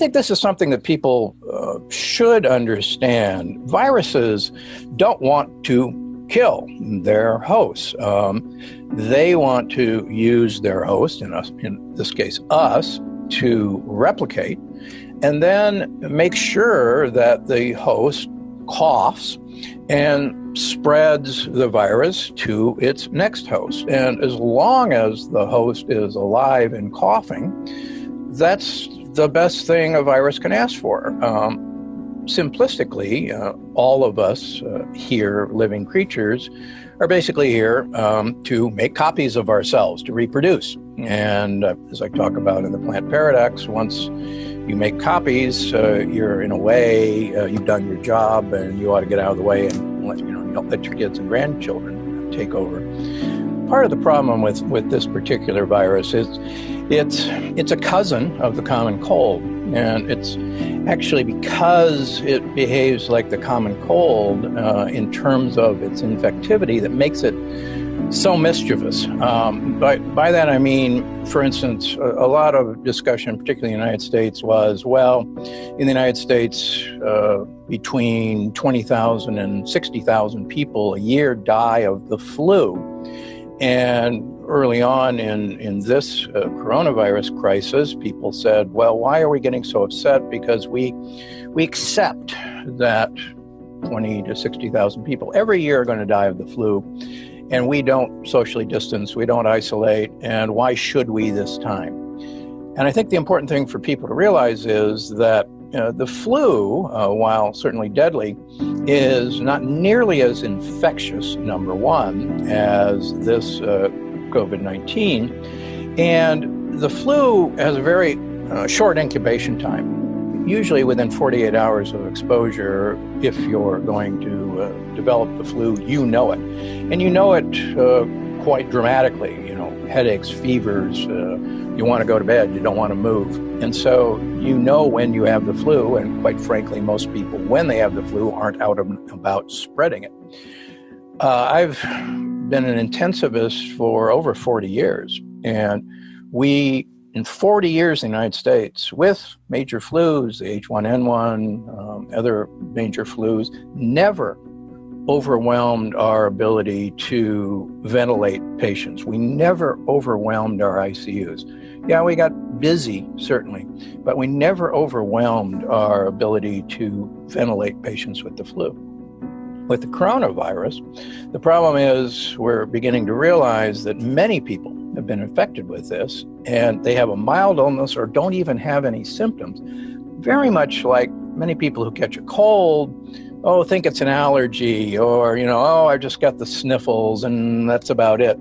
think this is something that people should understand. Viruses don't want to kill their hosts. They want to use their host, in this case us, to replicate, and then make sure that the host coughs and spreads the virus to its next host. And as long as the host is alive and coughing, that's the best thing a virus can ask for. Simplistically, all of us here, living creatures, are basically here to make copies of ourselves, to reproduce. And as I talk about in the plant paradox, once you make copies, you're in a way, you've done your job, and you ought to get out of the way and let your kids and grandchildren take over. Part of the problem with this particular virus is it's a cousin of the common cold, and it's actually because it behaves like the common cold in terms of its infectivity that makes it so mischievous. By that I mean, for instance, a lot of discussion, particularly in the United States, was, well, in the United States, between 20,000 and 60,000 people a year die of the flu. And early on in this coronavirus crisis, people said, well, why are we getting so upset? Because we accept that 20 to 60,000 people every year are going to die of the flu, and we don't socially distance, we don't isolate, and why should we this time? And I think the important thing for people to realize is that the flu, while certainly deadly, is not nearly as infectious, number one, as this COVID-19. And the flu has a very short incubation time. Usually within 48 hours of exposure, if you're going to develop the flu, you know it. And you know it quite dramatically, headaches, fevers, you want to go to bed, you don't want to move. And so you know when you have the flu, and quite frankly, most people, when they have the flu, aren't out about spreading it. I've been an intensivist for over 40 years, and we, in 40 years in the United States, with major flus, the H1N1, other major flus, never overwhelmed our ability to ventilate patients. We never overwhelmed our ICUs. Yeah, we got busy, certainly, but we never overwhelmed our ability to ventilate patients with the flu. With the coronavirus, the problem is we're beginning to realize that many people have been infected with this, and they have a mild illness or don't even have any symptoms. Very much like many people who catch a cold, think it's an allergy, or, I just got the sniffles and that's about it.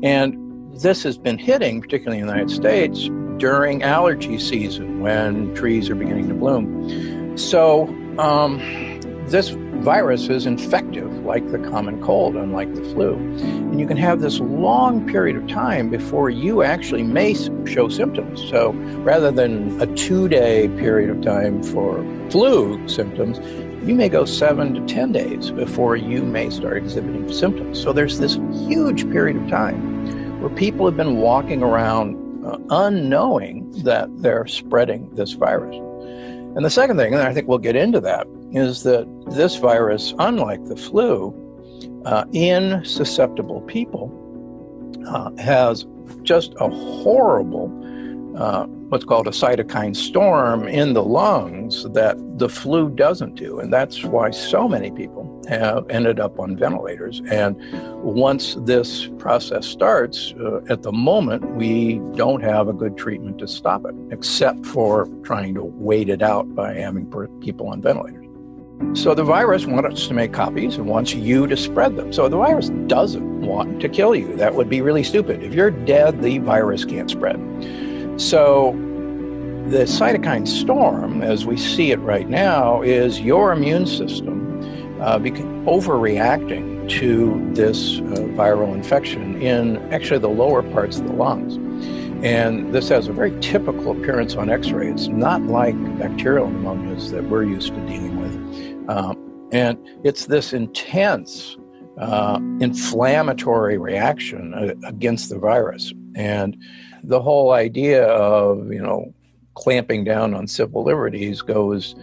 And this has been hitting, particularly in the United States, during allergy season when trees are beginning to bloom. So this virus is infective like the common cold, unlike the flu. And you can have this long period of time before you actually may show symptoms. So rather than a 2-day period of time for flu symptoms, you may go 7 to 10 days before you may start exhibiting symptoms. So there's this huge period of time where people have been walking around unknowing that they're spreading this virus. And the second thing, and I think we'll get into that, is that this virus, unlike the flu, in susceptible people, has just a horrible, what's called a cytokine storm in the lungs that the flu doesn't do. And that's why so many people have ended up on ventilators. And once this process starts, at the moment, we don't have a good treatment to stop it, except for trying to wait it out by having people on ventilators. So the virus wants us to make copies and wants you to spread them. So the virus doesn't want to kill you. That would be really stupid. If you're dead, the virus can't spread. So the cytokine storm, as we see it right now, is your immune system overreacting to this viral infection in actually the lower parts of the lungs. And this has a very typical appearance on X-ray. It's not like bacterial pneumonias that we're used to dealing with. And it's this intense inflammatory reaction against the virus. And the whole idea of, clamping down on civil liberties goes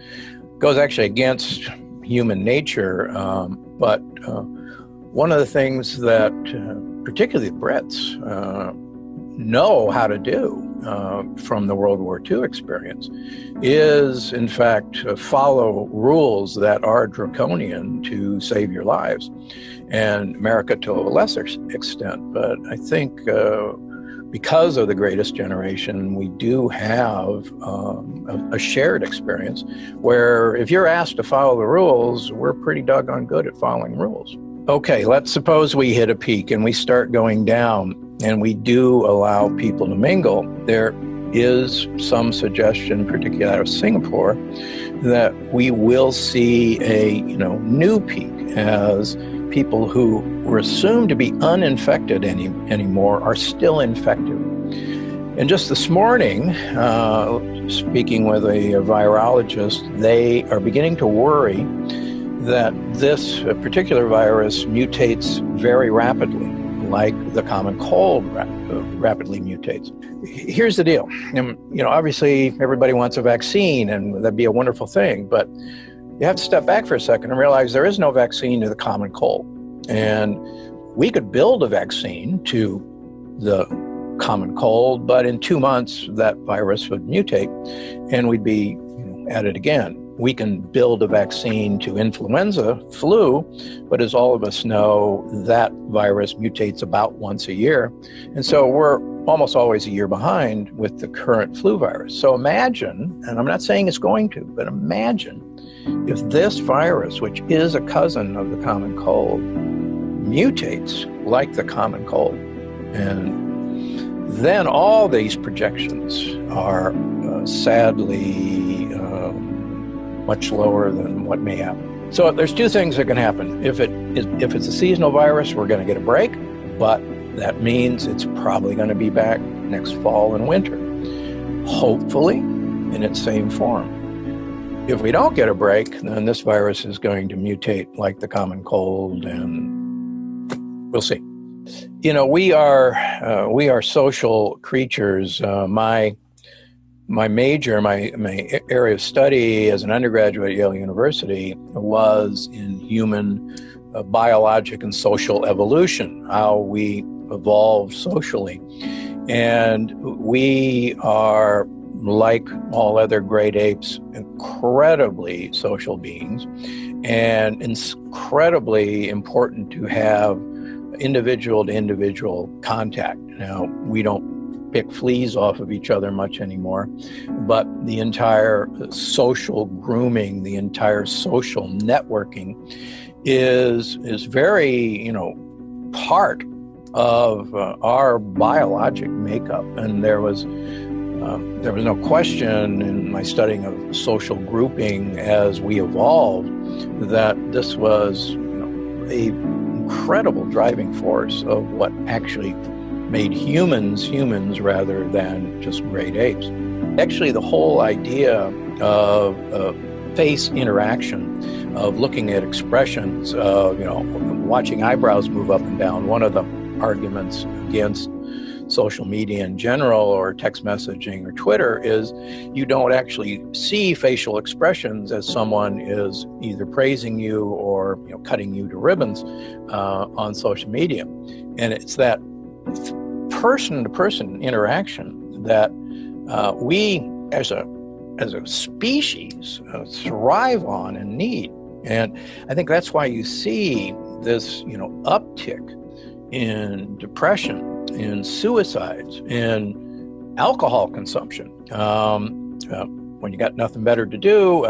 actually against human nature. But one of the things that particularly the Brits know how to do from the World War II experience is, in fact, follow rules that are draconian to save your lives, and America to a lesser extent. But I think because of the Greatest Generation, we do have a shared experience where if you're asked to follow the rules, we're pretty doggone good at following rules. Okay, let's suppose we hit a peak and we start going down, and we do allow people to mingle. There is some suggestion, particularly out of Singapore, that we will see a new peak as people who were assumed to be uninfected anymore are still infected. And just this morning, speaking with a virologist, they are beginning to worry that this particular virus mutates very rapidly, like the common cold rapidly mutates. Here's the deal. Obviously, everybody wants a vaccine, and that'd be a wonderful thing, but you have to step back for a second and realize there is no vaccine to the common cold. And we could build a vaccine to the common cold, but in 2 months, that virus would mutate, and we'd be at it again. We can build a vaccine to influenza, flu, but as all of us know, that virus mutates about once a year. And so we're almost always a year behind with the current flu virus. So imagine, and I'm not saying it's going to, but imagine if this virus, which is a cousin of the common cold, mutates like the common cold. And then all these projections are sadly much lower than what may happen. So there's two things that can happen. If it's a seasonal virus, we're going to get a break, but that means it's probably going to be back next fall and winter, hopefully in its same form. If we don't get a break, then this virus is going to mutate like the common cold, and we'll see. We are social creatures. My major, my area of study as an undergraduate at Yale University was in human biologic and social evolution, how we evolve socially. And we are, like all other great apes, incredibly social beings, and incredibly important to have individual-to-individual contact. Now, we don't pick fleas off of each other much anymore, but the entire social grooming, the entire social networking is very, part of our biologic makeup. And there was no question in my studying of social grouping as we evolved that this was a incredible driving force of what actually made humans rather than just great apes. Actually, the whole idea of face interaction, of looking at expressions, of watching eyebrows move up and down. One of the arguments against social media in general, or text messaging or Twitter, is you don't actually see facial expressions as someone is either praising you or cutting you to ribbons on social media. And it's that person-to-person interaction that we as a species thrive on and need. And I think that's why you see this uptick in depression, in suicides, in alcohol consumption. When you got nothing better to do,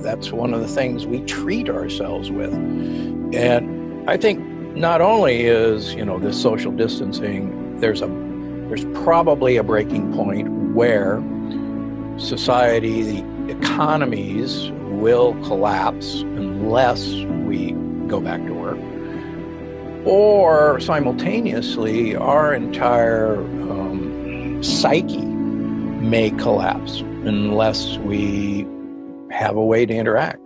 that's one of the things we treat ourselves with. And I think not only is, this social distancing, there's probably a breaking point where society, the economies will collapse unless we go back to work. Or simultaneously, our entire psyche may collapse unless we have a way to interact.